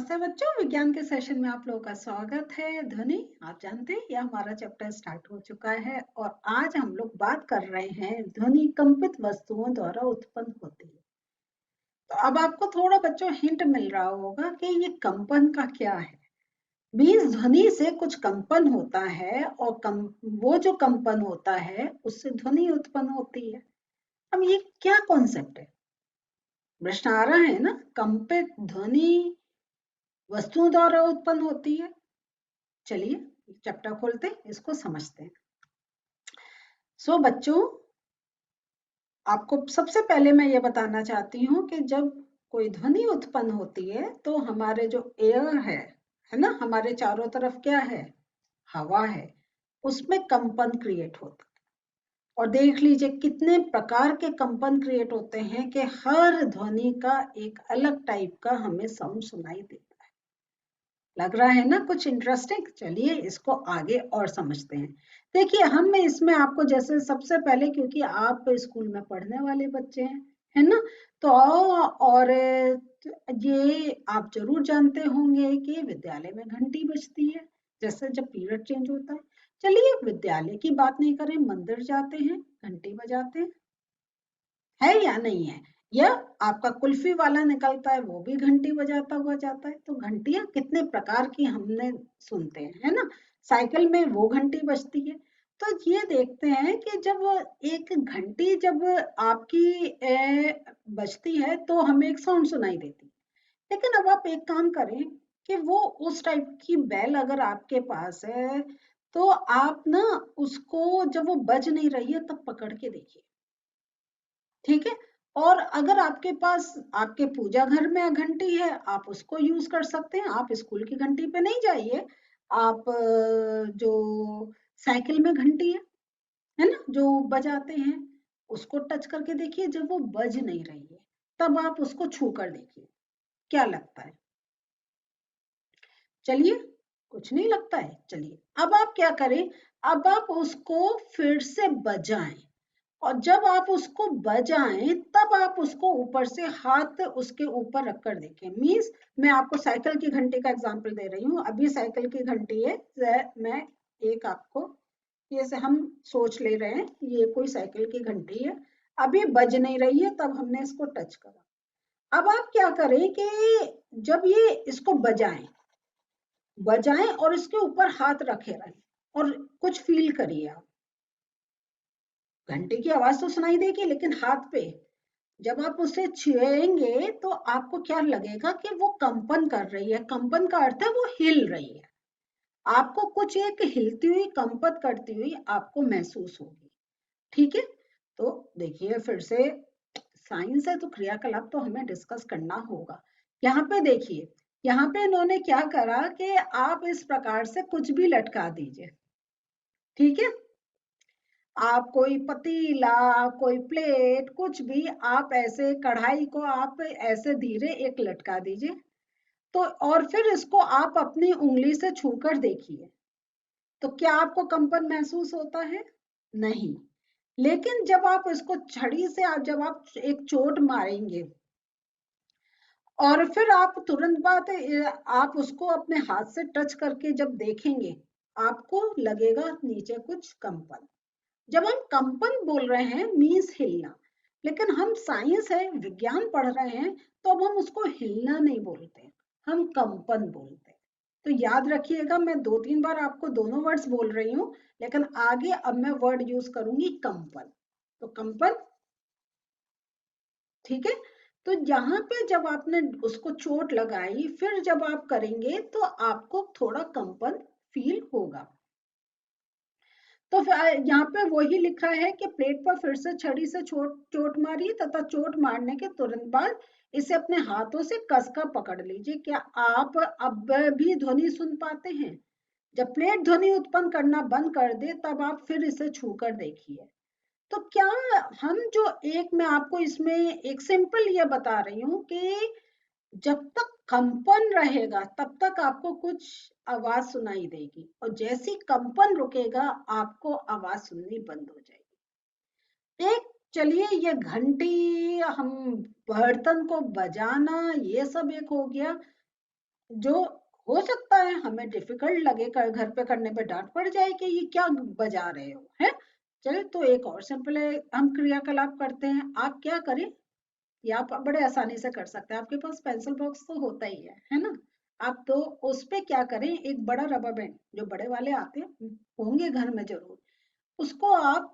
नमस्ते बच्चों, विज्ञान के सेशन में आप लोगों का स्वागत है। ध्वनि, आप जानते हैं यह हमारा चैप्टर स्टार्ट हो चुका है और आज हम लोग बात कर रहे हैं ध्वनि कंपित वस्तुओं द्वारा उत्पन्न होती है। तो अब आपको थोड़ा बच्चों हिंट मिल रहा होगा कि ये कंपन का क्या है। मीन्स ध्वनि से कुछ कंपन होता है और वो जो कंपन होता है उससे ध्वनि उत्पन्न होती है। अब ये क्या कॉन्सेप्ट है, प्रश्न आ रहा है ना। कंपित ध्वनि वस्तुओं द्वारा उत्पन्न होती है। चलिए चैप्टर खोलते हैं, इसको समझते हैं। बच्चों, आपको सबसे पहले मैं ये बताना चाहती हूँ कि जब कोई ध्वनि उत्पन्न होती है तो हमारे जो एयर है ना, हमारे चारों तरफ क्या है, हवा है, उसमें कंपन क्रिएट होता है। और देख लीजिए कितने प्रकार के कंपन क्रिएट होते हैं कि हर ध्वनि का एक अलग टाइप का हमें साउंड सुनाई देता है। लग रहा है ना कुछ इंटरेस्टिंग। चलिए इसको आगे और समझते हैं। देखिए हम इसमें आपको जैसे सबसे पहले, क्योंकि आप स्कूल में पढ़ने वाले बच्चे हैं, है ना, तो और ये आप जरूर जानते होंगे कि विद्यालय में घंटी बजती है जैसे जब पीरियड चेंज होता है। चलिए विद्यालय की बात नहीं करें, मंदिर जाते हैं घंटी बजाते हैं, है या नहीं है। या आपका कुल्फी वाला निकलता है, वो भी घंटी बजाता हुआ जाता है। तो घंटियां कितने प्रकार की हमने सुनते हैं, है ना। साइकिल में वो घंटी बजती है। तो ये देखते हैं कि जब एक घंटी जब आपकी बजती है तो हमें एक साउंड सुनाई देती है। लेकिन अब आप एक काम करें कि वो उस टाइप की बेल अगर आपके पास है तो आप ना उसको जब वो बज नहीं रही है तब पकड़ के देखिए, ठीक है। और अगर आपके पास आपके पूजा घर में घंटी है, आप उसको यूज कर सकते हैं। आप स्कूल की घंटी पे नहीं जाइए, आप जो साइकिल में घंटी है ना जो बजाते हैं, उसको टच करके देखिए। जब वो बज नहीं रही है तब आप उसको छू कर देखिए, क्या लगता है। चलिए, कुछ नहीं लगता है। चलिए अब आप क्या करें, अब आप उसको फिर से बजाएं और जब आप उसको बजाएं तब आप उसको ऊपर से हाथ उसके ऊपर रखकर देखें। मीन्स मैं आपको साइकिल की घंटी का एग्जांपल दे रही हूँ। अभी साइकिल की घंटी है, मैं एक आपको ये से हम सोच ले रहे हैं ये कोई साइकिल की घंटी है, अभी बज नहीं रही है, तब हमने इसको टच करा। अब आप क्या करें कि जब ये इसको बजाएं बजाएं और इसके ऊपर हाथ रखे रहें और कुछ फील करिए आप। घंटे की आवाज तो सुनाई देगी लेकिन हाथ पे जब आप उसे छुएंगे तो आपको क्या लगेगा कि वो कंपन कर रही है। कंपन का अर्थ है वो हिल रही है। आपको कुछ एक हिलती हुई कंपन करती हुई आपको महसूस होगी, ठीक है। तो देखिए फिर से, साइंस है तो क्रियाकलाप तो हमें डिस्कस करना होगा। यहाँ पे देखिए, यहाँ पे इन्होंने क्या करा कि आप इस प्रकार से कुछ भी लटका दीजिए, ठीक है। आप कोई पतीला, कोई प्लेट, कुछ भी आप ऐसे, कढ़ाई को आप ऐसे धीरे एक लटका दीजिए तो, और फिर इसको आप अपनी उंगली से छूकर देखिए तो क्या आपको कंपन महसूस होता है? नहीं। लेकिन जब आप इसको छड़ी से जब आप एक चोट मारेंगे और फिर आप तुरंत बाद आप उसको अपने हाथ से टच करके जब देखेंगे, आपको लगेगा नीचे कुछ कंपन। जब हम कंपन बोल रहे हैं मीन्स हिलना, लेकिन हम साइंस है, विज्ञान पढ़ रहे हैं, तो अब हम उसको हिलना नहीं बोलते, हम कंपन बोलते हैं। तो याद रखिएगा, मैं 2-3 बार आपको दोनों वर्ड्स बोल रही हूँ, लेकिन आगे अब मैं वर्ड यूज करूंगी कंपन। तो कंपन, ठीक है। तो यहाँ पे जब आपने उसको चोट लगाई फिर जब आप करेंगे तो आपको थोड़ा कंपन फील होगा। तो यहाँ पे वही लिखा है कि प्लेट पर फिर से छड़ी से चोट मारी तथा चोट मारने के तुरंत बाद इसे अपने हाथों से कसकर पकड़ लीजिए। क्या आप अब भी ध्वनि सुन पाते हैं? जब प्लेट ध्वनि उत्पन्न करना बंद कर दे तब आप फिर इसे छूकर देखिए। तो क्या हम जो एक, मैं आपको इसमें एक सिंपल ये बता रही हूँ कि जब तक कंपन रहेगा तब तक आपको कुछ आवाज सुनाई देगी और जैसी कंपन रुकेगा आपको आवाज सुननी बंद हो जाएगी। एक, चलिए ये घंटी, हम बर्तन को बजाना, ये सब एक हो गया। जो हो सकता है हमें डिफिकल्ट लगे, घर पे करने पे डांट पड़ जाए कि ये क्या बजा रहे हो, है। चलिए, तो एक और सिंपल है, हम क्रियाकलाप करते हैं। आप क्या करें, ये आप बड़े आसानी से कर सकते हैं, आपके पास पेंसिल बॉक्स तो होता ही है ना। आप तो उस पे क्या करें, एक बड़ा रबर बैंड जो बड़े वाले आते हैं होंगे घर में जरूर, उसको आप,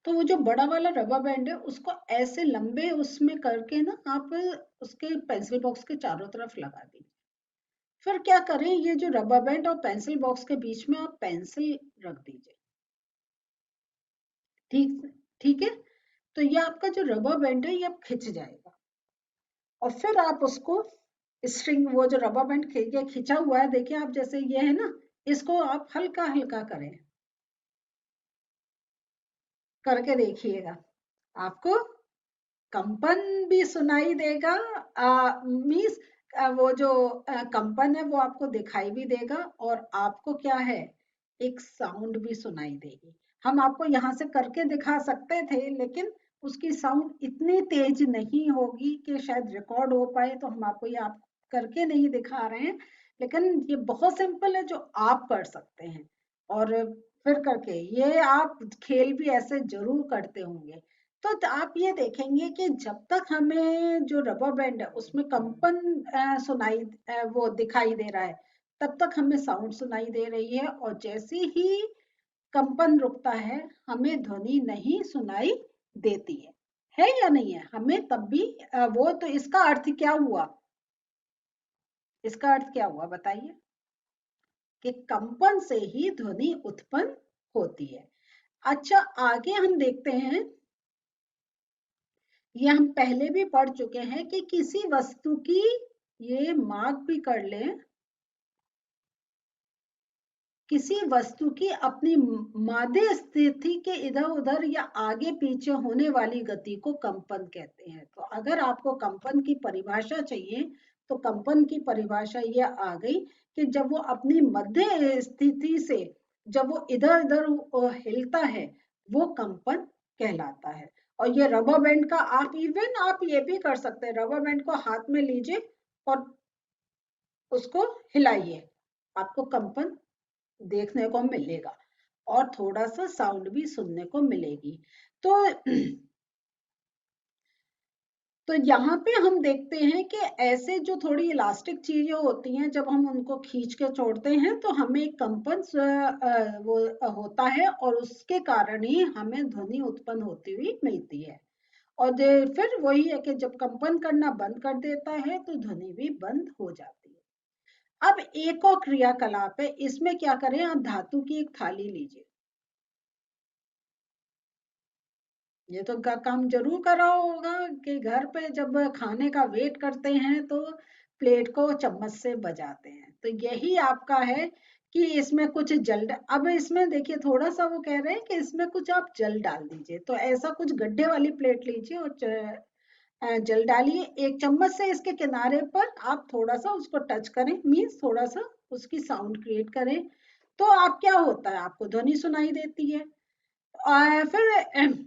तो वो जो बड़ा वाला रबर बैंड है उसको ऐसे लंबे उसमें करके ना आप उसके पेंसिल बॉक्स के चारों तरफ लगा दीजिए। फिर क्या करें, ये जो रबर बैंड और पेंसिल बॉक्स के बीच में आप पेंसिल रख दीजिए। ठीक ठीक है। तो ये आपका जो रबर बैंड है ये अब खिंच जाएगा, और फिर आप उसको स्ट्रिंग, वो जो रबर बैंड खिंचा हुआ है, देखिए आप, जैसे ये है ना, इसको आप हल्का हल्का करें, करके देखिएगा, आपको कंपन भी सुनाई देगा। मीन्स वो जो कंपन है वो आपको दिखाई भी देगा, और आपको क्या है, एक साउंड भी सुनाई देगी। हम आपको यहाँ से करके दिखा सकते थे, लेकिन उसकी साउंड इतनी तेज नहीं होगी कि शायद रिकॉर्ड हो पाए, तो हम आपको ये आप करके नहीं दिखा रहे हैं। लेकिन ये बहुत सिंपल है जो आप कर सकते हैं, और फिर करके ये आप खेल भी ऐसे जरूर करते होंगे। तो आप ये देखेंगे कि जब तक हमें जो रबर बैंड है उसमें कंपन वो दिखाई दे रहा है, तब तक हमें साउंड सुनाई दे रही है, और जैसे ही कंपन रुकता है हमें ध्वनि नहीं सुनाई देती है या नहीं है, हमें तब भी वो, तो इसका अर्थ क्या हुआ, इसका अर्थ क्या हुआ बताइए, कि कंपन से ही ध्वनि उत्पन्न होती है। अच्छा, आगे हम देखते हैं, ये हम पहले भी पढ़ चुके हैं कि किसी वस्तु की, ये मार्क भी कर लें, किसी वस्तु की अपनी माध्य स्थिति के इधर उधर या आगे पीछे होने वाली गति को कंपन कहते हैं। तो अगर आपको कंपन की परिभाषा चाहिए, तो कंपन की परिभाषा ये आ गई कि जब वो अपनी मध्य स्थिति से, जब वो इधर उधर हिलता है, वो कंपन कहलाता है। और ये रबर बैंड का, आप इवन आप ये भी कर सकते हैं, रबर बैंड को हाथ में लीजिए और उसको हिलाइए, आपको कंपन देखने को मिलेगा, और थोड़ा सा साउंड भी सुनने को मिलेगी। तो तो यहाँ पे हम देखते हैं कि ऐसे जो थोड़ी इलास्टिक चीजें होती हैं, जब हम उनको खींच के छोड़ते हैं तो हमें एक कंपन वो होता है, और उसके कारण ही हमें ध्वनि उत्पन्न होती हुई मिलती है। और फिर वही है कि जब कंपन करना बंद कर देता है तो ध्वनि भी बंद हो जाती है। अब एक और क्रियाकलाप है, इसमें क्या करें, आप धातु की एक थाली लीजिए। ये तो काम जरूर करा होगा कि घर पे जब खाने का वेट करते हैं तो प्लेट को चम्मच से बजाते हैं, तो यही आपका है कि इसमें कुछ जल, अब इसमें देखिए थोड़ा सा वो कह रहे हैं कि इसमें कुछ आप जल डाल दीजिए, तो ऐसा कुछ गड्ढे वाली प्लेट लीजिए और जल डालिए, एक चम्मच से इसके किनारे पर आप थोड़ा सा उसको टच करें, मीन्स थोड़ा सा उसकी साउंड क्रिएट करें, तो आप क्या होता है, आपको ध्वनि सुनाई देती है। फिर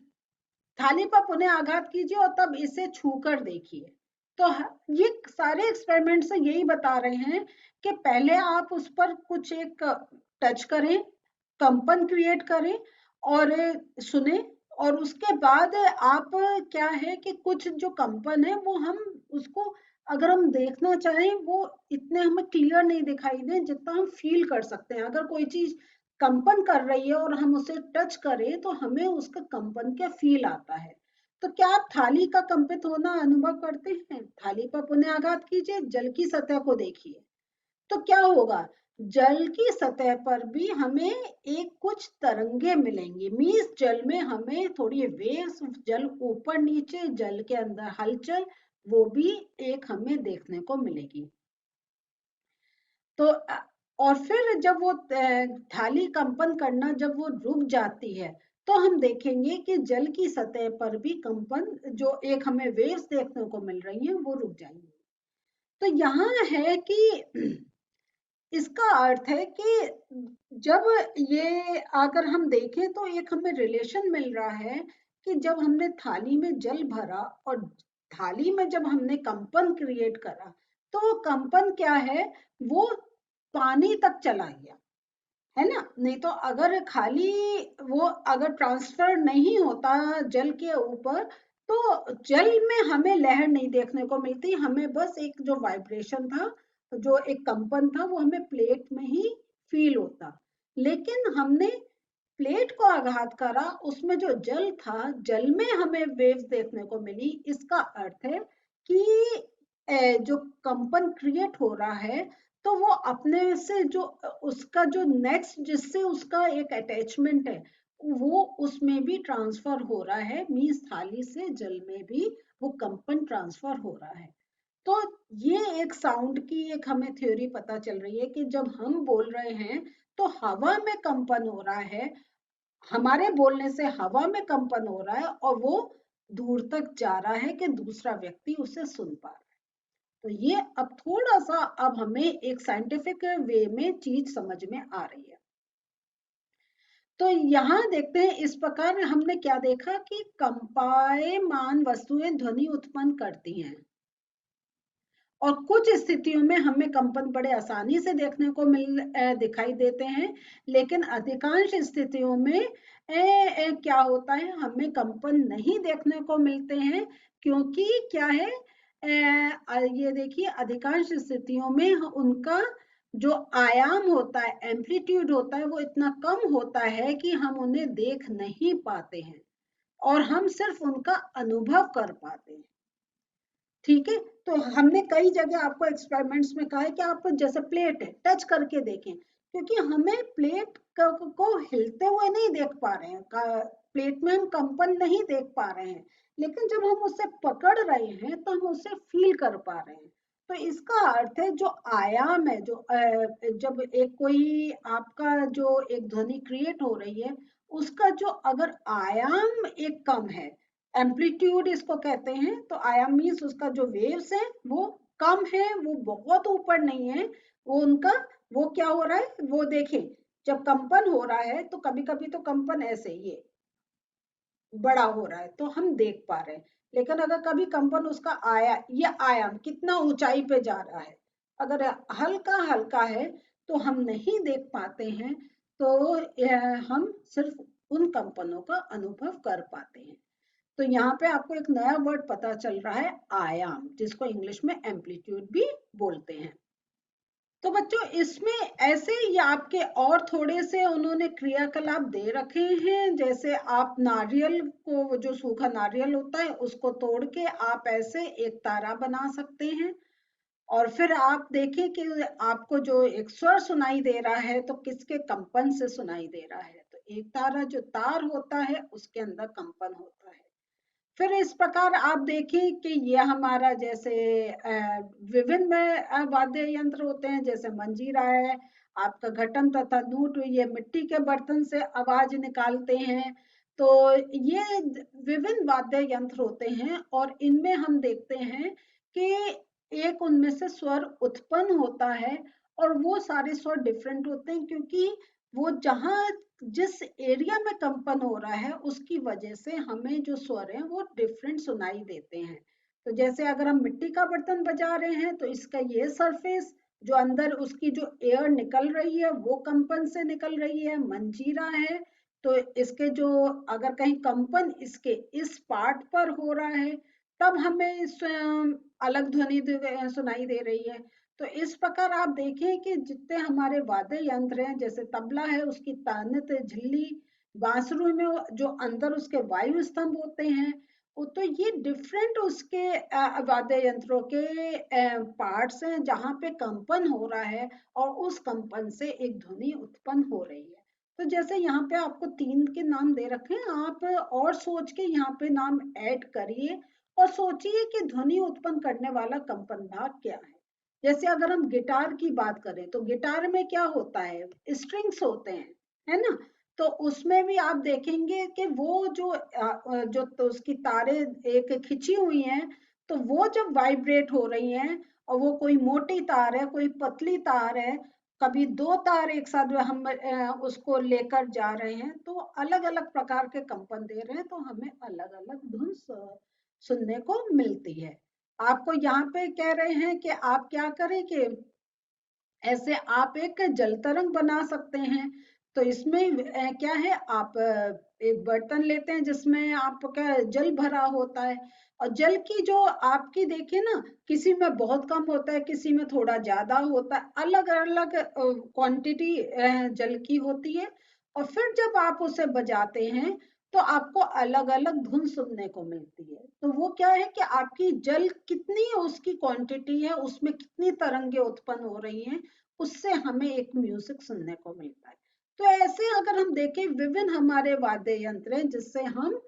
थाली पर पुनः आघात कीजिए और तब इसे छूकर देखिए। तो ये सारे एक्सपेरिमेंट से यही बता रहे हैं कि पहले आप उस पर कुछ एक टच करें, कंपन क्रिएट करें और सुने, और उसके बाद आप क्या है कि कुछ जो कंपन है वो हम उसको, अगर हम देखना चाहें, वो इतने हमें क्लियर नहीं दिखाई दे जितना हम फील कर सकते हैं। अगर कोई चीज कंपन कर रही है और हम उसे टच करें तो हमें उसका कंपन का फील आता है। तो क्या आप थाली का कंपित होना अनुभव करते हैं, थाली पर पुनः आघात कीजिए, जल की सतह को देखिए, तो क्या होगा, जल की सतह पर भी हमें एक कुछ तरंगे मिलेंगी, मीन्स जल में हमें थोड़ी वेव्स, जल ऊपर नीचे, जल के अंदर हलचल, वो भी एक हमें देखने को मिलेगी। तो और फिर जब वो थाली कंपन करना जब वो रुक जाती है, तो हम देखेंगे कि जल की सतह पर भी कंपन, जो एक हमें वेव्स देखने को मिल रही हैं, वो रुक जाएंगी। तो यहाँ है कि इसका अर्थ है कि जब ये, अगर हम देखें तो एक हमें रिलेशन मिल रहा है कि जब हमने थाली में जल भरा और थाली में जब हमने कंपन क्रिएट करा, तो कंपन क्या है, वो पानी तक चला गया, है ना। नहीं तो अगर खाली वो अगर ट्रांसफर नहीं होता जल के ऊपर, तो जल में हमें लहर नहीं देखने को मिलती, हमें बस एक जो वाइब्रेशन था, जो एक कंपन था, वो हमें प्लेट में ही फील होता। लेकिन हमने प्लेट को आघात करा, उसमें जो जल था, जल में हमें वेव्स देखने को मिली। इसका अर्थ है कि जो कंपन क्रिएट हो रहा है, तो वो अपने से जो उसका जो नेक्स्ट जिससे उसका एक अटैचमेंट है, वो उसमें भी ट्रांसफर हो रहा है। मीन्स थाली से जल में भी वो कंपन ट्रांसफर हो रहा है। तो ये एक साउंड की एक हमें थ्योरी पता चल रही है कि जब हम बोल रहे हैं तो हवा में कंपन हो रहा है, हमारे बोलने से हवा में कंपन हो रहा है, और वो दूर तक जा रहा है कि दूसरा व्यक्ति उसे सुन पा रहा है। तो ये अब थोड़ा सा अब हमें एक साइंटिफिक वे में चीज समझ में आ रही है। तो यहाँ देखते हैं, इस प्रकार हमने क्या देखा कि कंपायमान वस्तुएं ध्वनि उत्पन्न करती हैं, और कुछ स्थितियों में हमें कंपन बड़े आसानी से देखने को दिखाई देते हैं, लेकिन अधिकांश स्थितियों में क्या होता है, हमें कंपन नहीं देखने को मिलते हैं। क्योंकि क्या है, ये देखिए, अधिकांश स्थितियों में उनका जो आयाम होता है, एम्पलीट्यूड होता है, वो इतना कम होता है कि हम उन्हें देख नहीं पाते हैं, और हम सिर्फ उनका अनुभव कर पाते हैं। ठीक है। तो हमने कई जगह आपको एक्सपेरिमेंट्स में कहा है कि आप जैसे प्लेट है, टच करके देखें, क्योंकि हमें प्लेट को हिलते हुए नहीं देख पा रहे हैं, प्लेट में हम कंपन नहीं देख पा रहे हैं, लेकिन जब हम उसे पकड़ रहे हैं तो हम उसे फील कर पा रहे हैं। तो इसका अर्थ है जो आयाम है, जो जब एक कोई आपका जो एक ध्वनि क्रिएट हो रही है, उसका जो अगर आयाम एक कम है, एम्पलीट्यूड इसको कहते हैं, तो आयाम मीन्स उसका जो वेव्स है वो कम है, वो बहुत ऊपर नहीं है, वो उनका वो क्या हो रहा है, वो देखें, जब कंपन हो रहा है तो कभी कभी तो कंपन ऐसे ये बड़ा हो रहा है तो हम देख पा रहे हैं। लेकिन अगर कभी कंपन उसका आया, ये आयाम कितना ऊंचाई पे जा रहा है, अगर हल्का हल्का है तो हम नहीं देख पाते हैं। तो हम सिर्फ उन कंपनों का अनुभव कर पाते हैं। तो यहाँ पे आपको एक नया वर्ड पता चल रहा है, आयाम, जिसको इंग्लिश में एम्पलीट्यूड भी बोलते हैं। तो बच्चों, इसमें ऐसे ही आपके और थोड़े से उन्होंने क्रियाकलाप दे रखे हैं। जैसे आप नारियल को, जो सूखा नारियल होता है, उसको तोड़ के आप ऐसे एक तारा बना सकते हैं, और फिर आप देखें कि आपको जो एक स्वर सुनाई दे रहा है तो किसके कंपन से सुनाई दे रहा है। तो एक तारा जो तार होता है उसके अंदर कंपन होता है। फिर इस प्रकार आप देखें कि ये हमारा जैसे विभिन्न वाद्य यंत्र होते हैं, जैसे मंजीरा है, आपका घटम तथा नूट, ये मिट्टी के बर्तन से आवाज निकालते हैं। तो ये विभिन्न वाद्य यंत्र होते हैं, और इनमें हम देखते हैं कि एक उनमें से स्वर उत्पन्न होता है, और वो सारे स्वर डिफरेंट होते हैं, क्योंकि वो जहाँ जिस एरिया में कंपन हो रहा है उसकी वजह से हमें जो स्वर है वो डिफरेंट सुनाई देते हैं। तो जैसे अगर हम मिट्टी का बर्तन बजा रहे हैं तो इसका ये सरफेस, जो अंदर उसकी जो एयर निकल रही है वो कंपन से निकल रही है। मंजीरा है तो इसके जो अगर कहीं कंपन इसके इस पार्ट पर हो रहा है, तब हमें अलग ध्वनि सुनाई दे रही है। तो इस प्रकार आप देखें कि जितने हमारे वाद्य यंत्र हैं, जैसे तबला है उसकी तानत, झिल्ली, बांसुरी में जो अंदर उसके वायु स्तंभ होते हैं, वो तो ये डिफरेंट उसके वाद्य यंत्रों के पार्ट्स हैं जहाँ पे कंपन हो रहा है, और उस कंपन से एक ध्वनि उत्पन्न हो रही है। तो जैसे यहाँ पे आपको 3 के नाम दे रखे हैं, आप और सोच के यहाँ पे नाम ऐड करिए, और सोचिए कि ध्वनि उत्पन्न करने वाला कंपन भाग क्या है। जैसे अगर हम गिटार की बात करें तो गिटार में क्या होता है, स्ट्रिंग्स होते हैं, है ना। तो उसमें भी आप देखेंगे कि वो जो तो उसकी तारे एक खिंची हुई हैं, तो वो जब वाइब्रेट हो रही हैं, और वो कोई मोटी तार है, कोई पतली तार है, कभी 2 तार एक साथ हम उसको लेकर जा रहे हैं, तो अलग अलग प्रकार के कंपन दे रहे हैं, तो हमें अलग अलग धुन सुनने को मिलती है। आपको यहाँ पे कह रहे हैं कि आप क्या करें कि ऐसे आप एक जल तरंग बना सकते हैं। तो इसमें क्या है, आप एक बर्तन लेते हैं जिसमें आपका जल भरा होता है, और जल की जो आपकी देखिए ना, किसी में बहुत कम होता है, किसी में थोड़ा ज्यादा होता है, अलग अलग क्वांटिटी जल की होती है। और फिर जब आप उसे बजाते हैं तो आपको अलग अलग धुन सुनने को मिलती है। तो वो क्या है कि आपकी जल कितनी उसकी क्वांटिटी है, उसमें कितनी तरंगे उत्पन्न हो रही हैं, उससे हमें एक म्यूजिक सुनने को मिलता है। तो ऐसे अगर हम देखें, विभिन्न हमारे वाद्य यंत्र हैं जिससे हम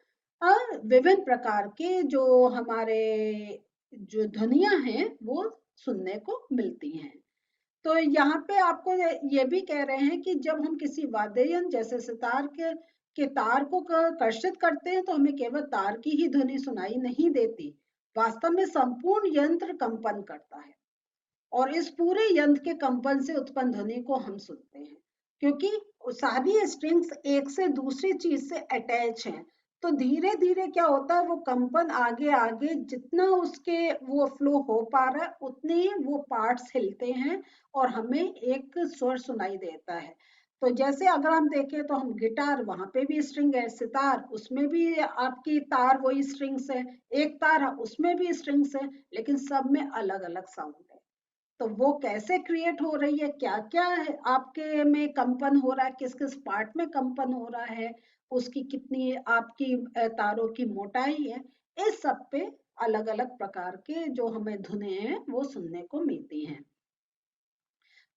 विभिन्न प्रकार के जो हमारे जो ध्वनियां हैं वो सुनने को मिलती हैं। तो यहाँ पे आपको ये भी कह रहे हैं कि जब हम किसी वाद्य यंत्र जैसे सितार के तार को कर्षित करते हैं तो हमें केवल तार की ही ध्वनि सुनाई नहीं देती, वास्तव में संपूर्ण यंत्र कंपन करता है, और इस पूरे यंत्र के कंपन से उत्पन्न ध्वनि को हम सुनते हैं। क्योंकि सारी स्ट्रिंग्स एक से दूसरी चीज से अटैच हैं, तो धीरे धीरे क्या होता है, वो कंपन आगे आगे जितना उसके वो फ्लो हो पा रहा है उतने ही वो पार्ट्स हिलते हैं और हमें एक स्वर सुनाई देता है। तो जैसे अगर हम देखें तो हम गिटार, वहां पे भी स्ट्रिंग है, सितार उसमें भी आपकी तार वही स्ट्रिंग्स है, एक तार है उसमें भी स्ट्रिंग्स है, लेकिन सब में अलग अलग साउंड है। तो वो कैसे क्रिएट हो रही है, क्या क्या है आपके में कंपन हो रहा है, किस किस पार्ट में कंपन हो रहा है, उसकी कितनी आपकी तारों की मोटाई है, इस सब पे अलग अलग प्रकार के जो हमें धुनें हैं वो सुनने को मिलती हैं।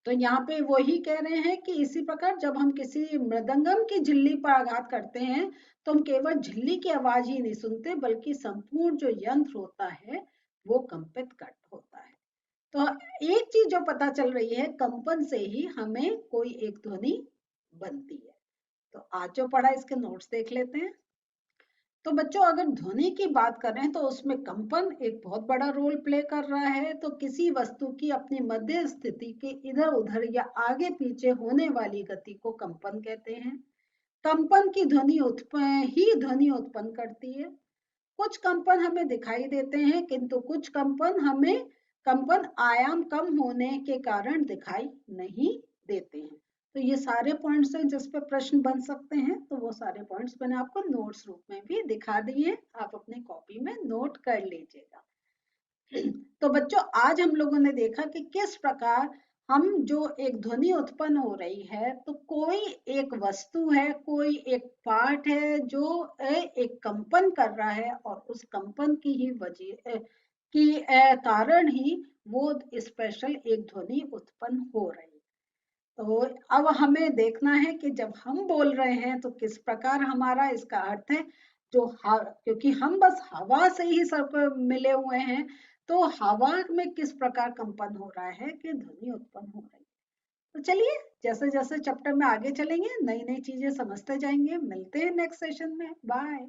तो यहाँ पे वही कह रहे हैं कि इसी प्रकार जब हम किसी मृदंगम की झिल्ली पर आघात करते हैं तो हम केवल झिल्ली की आवाज ही नहीं सुनते, बल्कि संपूर्ण जो यंत्र होता है वो कंपित कर होता है। तो एक चीज जो पता चल रही है, कंपन से ही हमें कोई एक ध्वनि बनती है। तो आज जो पढ़ा इसके नोट्स देख लेते हैं। तो बच्चों, अगर ध्वनि की बात करें तो उसमें कंपन एक बहुत बड़ा रोल प्ले कर रहा है। तो किसी वस्तु की अपनी मध्य स्थिति के इधर उधर या आगे पीछे होने वाली गति को कंपन कहते हैं। कंपन की ध्वनि उत्पन्न करती है। कुछ कंपन हमें दिखाई देते हैं, किंतु कुछ कंपन हमें कंपन आयाम कम होने के कारण दिखाई नहीं देते हैं। तो ये सारे पॉइंट्स हैं जिस पे प्रश्न बन सकते हैं। तो वो सारे पॉइंट्स मैंने आपको नोट्स रूप में भी दिखा दिए, आप अपनी कॉपी में नोट कर लीजिएगा। तो बच्चों, आज हम लोगों ने देखा कि किस प्रकार हम जो एक ध्वनि उत्पन्न हो रही है, तो कोई एक वस्तु है, कोई एक पार्ट है जो एक कंपन कर रहा है, और उस कंपन की ही वजह की कारण ही वो स्पेशल एक ध्वनि उत्पन्न हो रही है। तो अब हमें देखना है कि जब हम बोल रहे हैं तो किस प्रकार हमारा इसका अर्थ है। क्योंकि हम बस हवा से ही सब मिले हुए हैं, तो हवा में किस प्रकार कंपन हो रहा है कि ध्वनि उत्पन्न हो रही है। तो चलिए, जैसे जैसे चैप्टर में आगे चलेंगे नई नई चीजें समझते जाएंगे। मिलते हैं नेक्स्ट सेशन में। बाय।